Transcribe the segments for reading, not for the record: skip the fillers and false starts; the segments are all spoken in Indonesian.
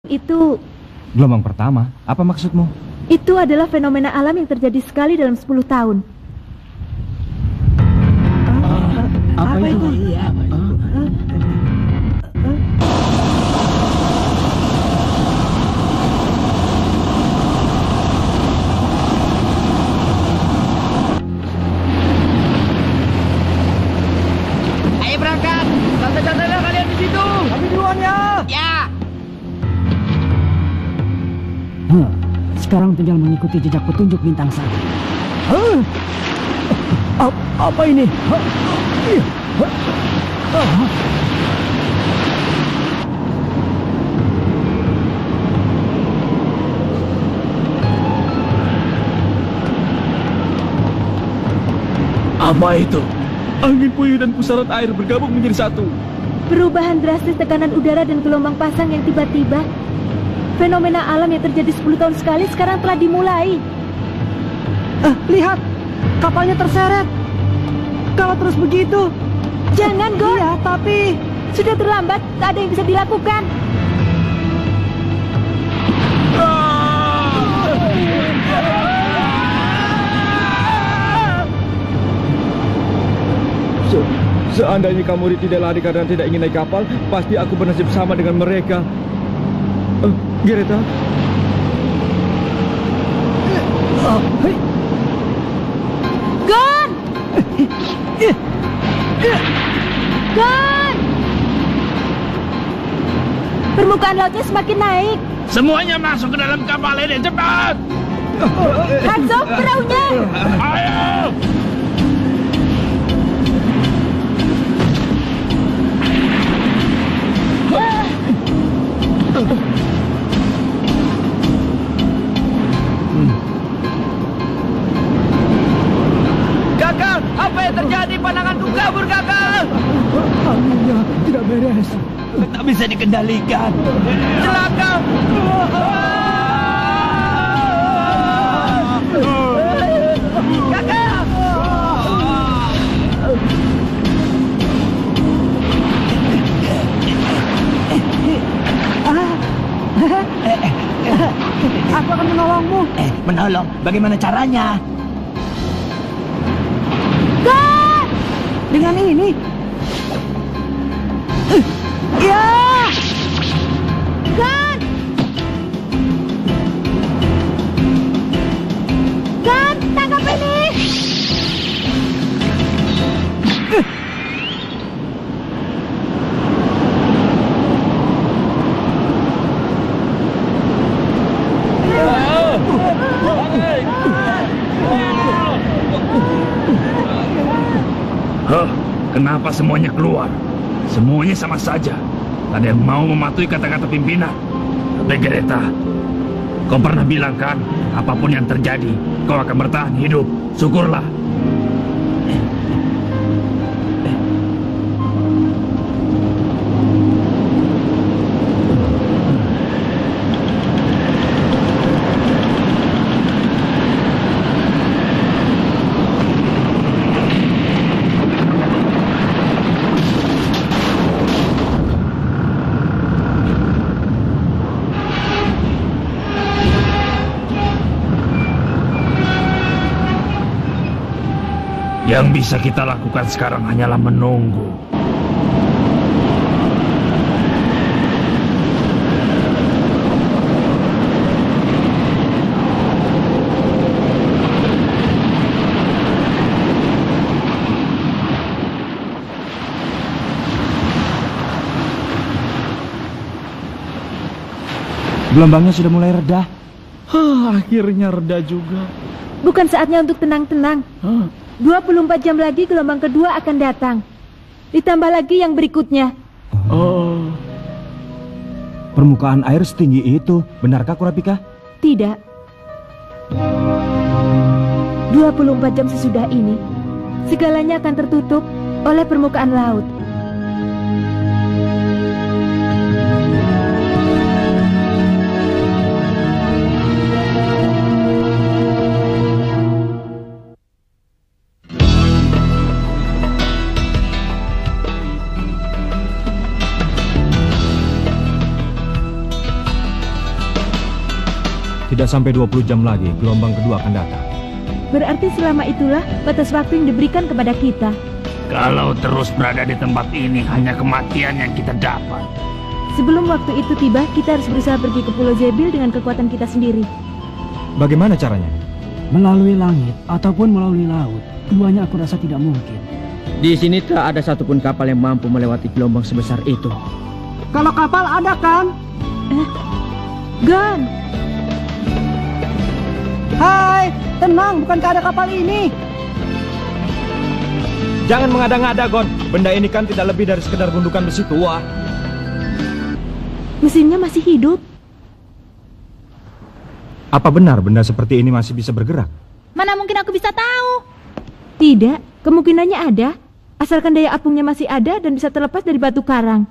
Itu Gelombang pertama? Apa maksudmu? itu adalah fenomena alam yang terjadi sekali dalam 10 tahun. Apa itu? Ayo berangkat. Santai-santailah kalian di situ. Kami duluan ya. Ya. Sekarang tinggal mengikuti jejak petunjuk bintang sana. Apa ini? Apa itu? Angin puyuh dan pusaran air bergabung menjadi satu. Perubahan drastis tekanan udara dan gelombang pasang yang tiba-tiba. Fenomena alam yang terjadi 10 tahun sekali sekarang telah dimulai. Lihat, kapalnya terseret. Kalau terus begitu, Jangan, Gor. iya, tapi Sudah terlambat, tak ada yang bisa dilakukan. Seandainya kamu tidak lari karena tidak ingin naik kapal, pasti aku bernasib sama dengan mereka. Greta? Gon! Gon! Permukaan lautnya semakin naik. Semuanya masuk ke dalam kapal ini, cepat! Hanzo, perahunya! Ayo! Gagal. Apa yang terjadi? Pandanganku kabur, gagal. anginnya tidak beres. Tak bisa dikendalikan. Celaka. Gagal. Aku akan menolongmu. Menolong? Bagaimana caranya? Gon! Dengan ini. Ya! Gon! Gon, tangkap ini! Kenapa semuanya keluar? Semuanya sama saja. Tak ada yang mau mematuhi kata-kata pimpinan. Tapi Greta, kau pernah bilang kan, apapun yang terjadi, kau akan bertahan hidup. Syukurlah. Yang bisa kita lakukan sekarang hanyalah menunggu. Gelombangnya sudah mulai reda. Akhirnya reda juga. Bukan saatnya untuk tenang-tenang. 24 jam lagi gelombang kedua akan datang. Ditambah lagi yang berikutnya. Permukaan air setinggi itu, benarkah Kurapika? Tidak. 24 jam sesudah ini, segalanya akan tertutup oleh permukaan laut. Tidak sampai 20 jam lagi gelombang kedua akan datang. Berarti selama itulah batas waktu yang diberikan kepada kita. Kalau terus berada di tempat ini, hanya kematian yang kita dapat. Sebelum waktu itu tiba, kita harus berusaha pergi ke Pulau Zebil dengan kekuatan kita sendiri. Bagaimana caranya? Melalui langit ataupun melalui laut. Keduanya aku rasa tidak mungkin. Di sini tak ada satupun kapal yang mampu melewati gelombang sebesar itu. Kalau kapal ada kan? Gon! Hai, tenang, bukankah ada kapal ini? Jangan mengada-ngada, Gon. Benda ini kan tidak lebih dari sekedar gundukan besi tua. Mesinnya masih hidup. Apa benar benda seperti ini masih bisa bergerak? Mana mungkin aku bisa tahu? Tidak, kemungkinannya ada. Asalkan daya apungnya masih ada dan bisa terlepas dari batu karang.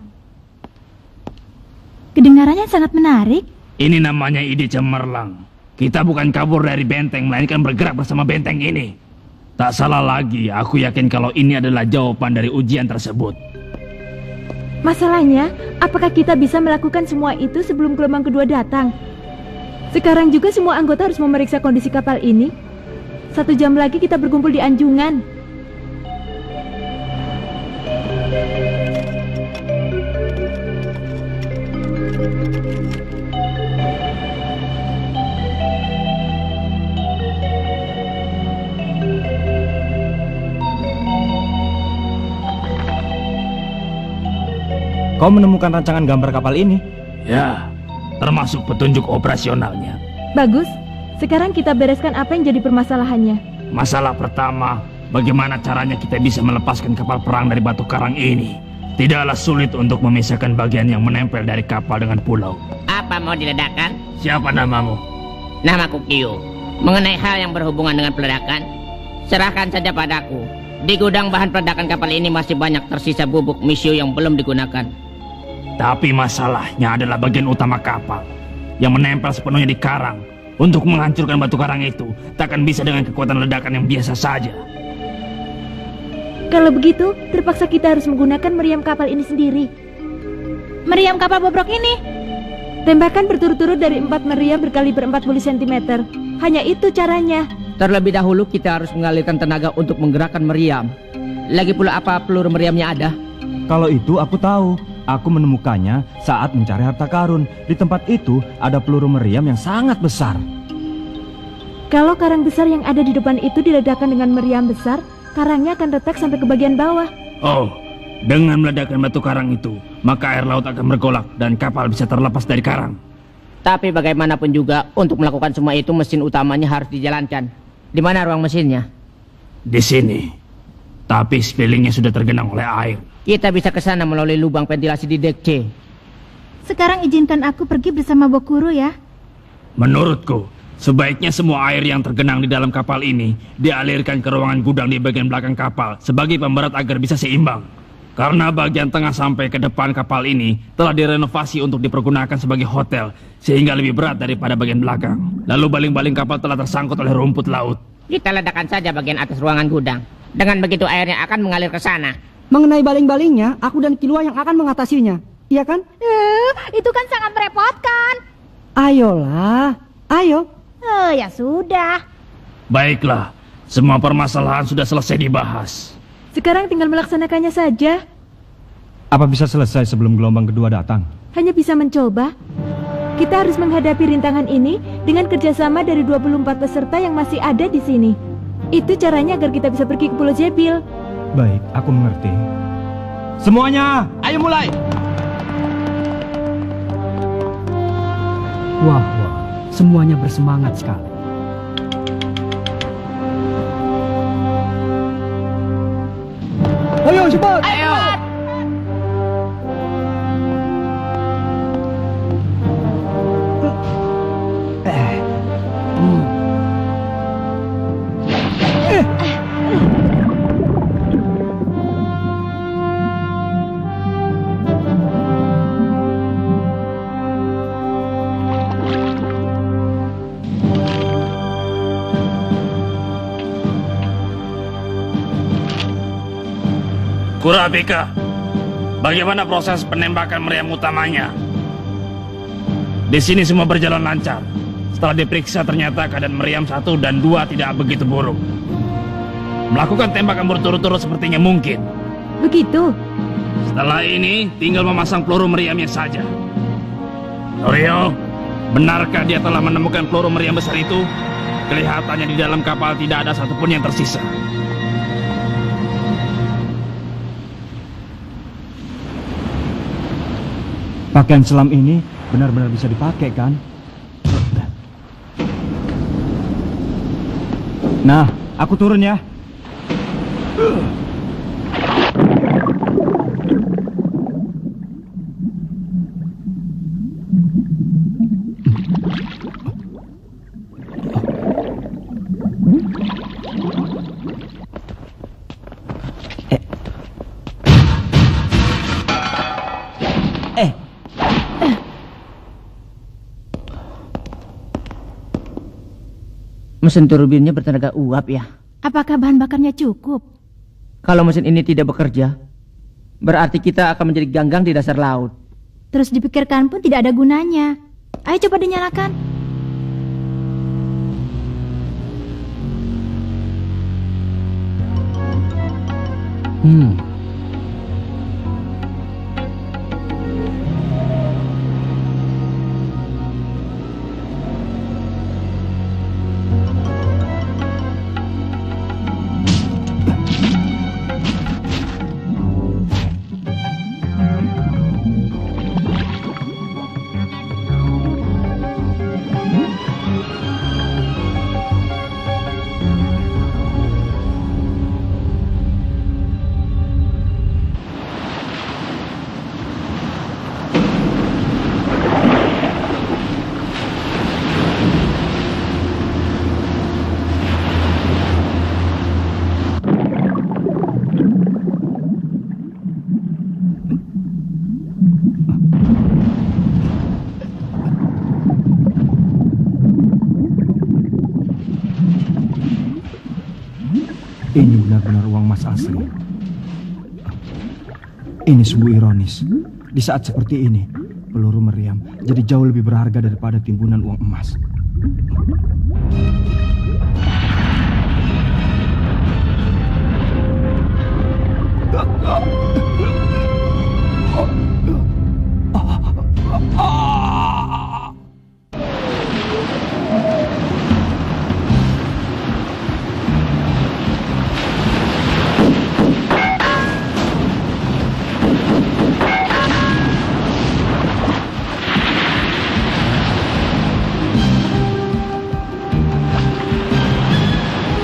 Kedengarannya sangat menarik. Ini namanya ide cemerlang. Kita bukan kabur dari benteng, melainkan bergerak bersama benteng ini. Tak salah lagi, aku yakin kalau ini adalah jawaban dari ujian tersebut. Masalahnya, apakah kita bisa melakukan semua itu sebelum gelombang kedua datang? Sekarang juga semua anggota harus memeriksa kondisi kapal ini. 1 jam lagi kita berkumpul di anjungan. Kau menemukan rancangan gambar kapal ini? Ya, termasuk petunjuk operasionalnya. Bagus, sekarang kita bereskan apa yang jadi permasalahannya. Masalah pertama, bagaimana caranya kita bisa melepaskan kapal perang dari batu karang ini? Tidaklah sulit untuk memisahkan bagian yang menempel dari kapal dengan pulau. Apa mau diledakkan? Siapa namamu? Namaku Kyo. Mengenai hal yang berhubungan dengan peledakan, serahkan saja padaku. Di gudang bahan peledakan kapal ini masih banyak tersisa bubuk misio yang belum digunakan. Tapi masalahnya adalah bagian utama kapal yang menempel sepenuhnya di karang. Untuk menghancurkan batu karang itu takkan bisa dengan kekuatan ledakan yang biasa saja. Kalau begitu, terpaksa kita harus menggunakan meriam kapal ini sendiri. Meriam kapal bobrok ini? Tembakan berturut-turut dari 4 meriam berkaliber 40 cm. Hanya itu caranya. Terlebih dahulu kita harus mengalirkan tenaga untuk menggerakkan meriam. Lagi pula apa peluru meriamnya ada? Kalau itu aku tahu. Aku menemukannya saat mencari harta karun. Di tempat itu ada peluru meriam yang sangat besar. Kalau karang besar yang ada di depan itu diledakkan dengan meriam besar, karangnya akan retak sampai ke bagian bawah. Oh, dengan meledakkan batu karang itu, maka air laut akan bergolak dan kapal bisa terlepas dari karang. Tapi bagaimanapun juga, untuk melakukan semua itu mesin utamanya harus dijalankan. Di mana ruang mesinnya? Di sini. Tapi sekelilingnya sudah tergenang oleh air. Kita bisa ke sana melalui lubang ventilasi di dek C. Sekarang izinkan aku pergi bersama Bokuro ya. Menurutku, sebaiknya semua air yang tergenang di dalam kapal ini dialirkan ke ruangan gudang di bagian belakang kapal sebagai pemberat agar bisa seimbang. Karena bagian tengah sampai ke depan kapal ini telah direnovasi untuk dipergunakan sebagai hotel, sehingga lebih berat daripada bagian belakang. Lalu baling-baling kapal telah tersangkut oleh rumput laut. Kita ledakan saja bagian atas ruangan gudang. Dengan begitu airnya akan mengalir ke sana. Mengenai baling-balingnya, aku dan Kilua yang akan mengatasinya. Iya kan? Itu kan sangat merepotkan. Ayolah, ayo. Ya sudah. Baiklah, semua permasalahan sudah selesai dibahas. Sekarang tinggal melaksanakannya saja. Apa bisa selesai sebelum gelombang kedua datang? Hanya bisa mencoba. Kita harus menghadapi rintangan ini dengan kerjasama dari 24 peserta yang masih ada di sini. Itu caranya agar kita bisa pergi ke Pulau Zebil. Baik, aku mengerti. Semuanya, Ayo mulai. Wah, semuanya bersemangat sekali. Ayo cepat. Ayo. Kurapika, bagaimana proses penembakan meriam utamanya? Di sini semua berjalan lancar. Setelah diperiksa ternyata keadaan Meriam 1 dan 2 tidak begitu buruk. Melakukan tembakan berturut-turut sepertinya mungkin. Begitu? Setelah ini tinggal memasang peluru meriamnya saja. Leorio, benarkah dia telah menemukan peluru meriam besar itu? Kelihatannya di dalam kapal tidak ada satupun yang tersisa. Pakaian selam ini benar-benar bisa dipakai, kan? Nah, aku turun ya. Mesin turbinnya bertenaga uap ya. Apakah bahan bakarnya cukup? Kalau mesin ini tidak bekerja, berarti kita akan menjadi ganggang di dasar laut. Terus dipikirkan pun tidak ada gunanya. Ayo coba dinyalakan. Ini benar-benar uang emas asli. Ini sungguh ironis. Di saat seperti ini, peluru meriam jadi jauh lebih berharga daripada timbunan uang emas.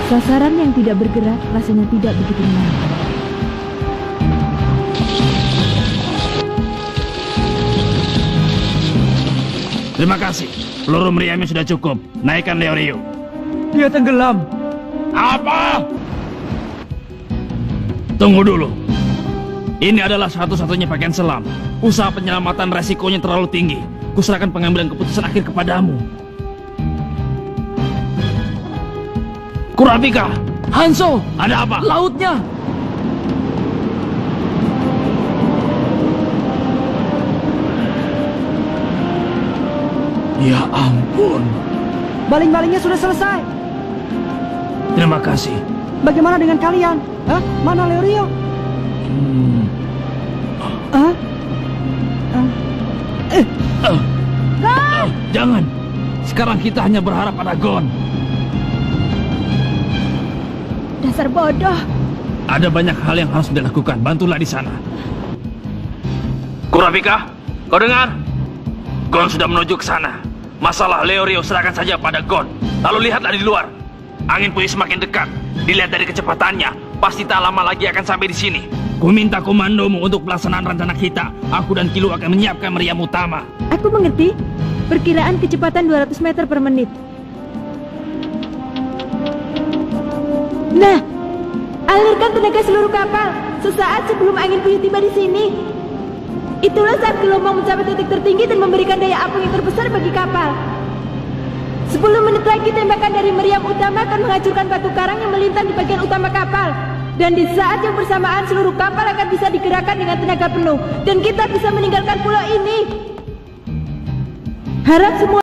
Sasaran yang tidak bergerak rasanya tidak begitu menarik. Terima kasih. Peluru meriamnya sudah cukup. Naikkan Leorio. Dia tenggelam. Apa? Tunggu dulu. Ini adalah satu-satunya pakaian selam. Usaha penyelamatan resikonya terlalu tinggi. Kuserahkan pengambilan keputusan akhir kepadamu. Kurapika! Hanzo! Ada apa? Lautnya! Ya ampun. Baling-balingnya sudah selesai. Terima kasih. Bagaimana dengan kalian? Hah? Mana Leorio? Jangan. Sekarang kita hanya berharap pada Gon. Dasar bodoh. Ada banyak hal yang harus dilakukan. Bantulah di sana. Kurapika, kau dengar? Gon sudah menuju ke sana. Masalah Leorio serahkan saja pada Gon. Lalu lihatlah di luar. Angin puyuh semakin dekat. Dilihat dari kecepatannya, pasti tak lama lagi akan sampai di sini. Ku minta komandomu untuk pelaksanaan rencana kita. Aku dan Kilo akan menyiapkan meriam utama. Aku mengerti. Perkiraan kecepatan 200 meter per menit. Nah, alirkan tenaga seluruh kapal sesaat sebelum angin puyuh tiba di sini. Itulah saat gelombang mencapai titik tertinggi dan memberikan daya apung yang terbesar bagi kapal. 10 menit lagi tembakan dari meriam utama akan menghancurkan batu karang yang melintang di bagian utama kapal. Dan di saat yang bersamaan seluruh kapal akan bisa digerakkan dengan tenaga penuh. Dan kita bisa meninggalkan pulau ini. Harap semua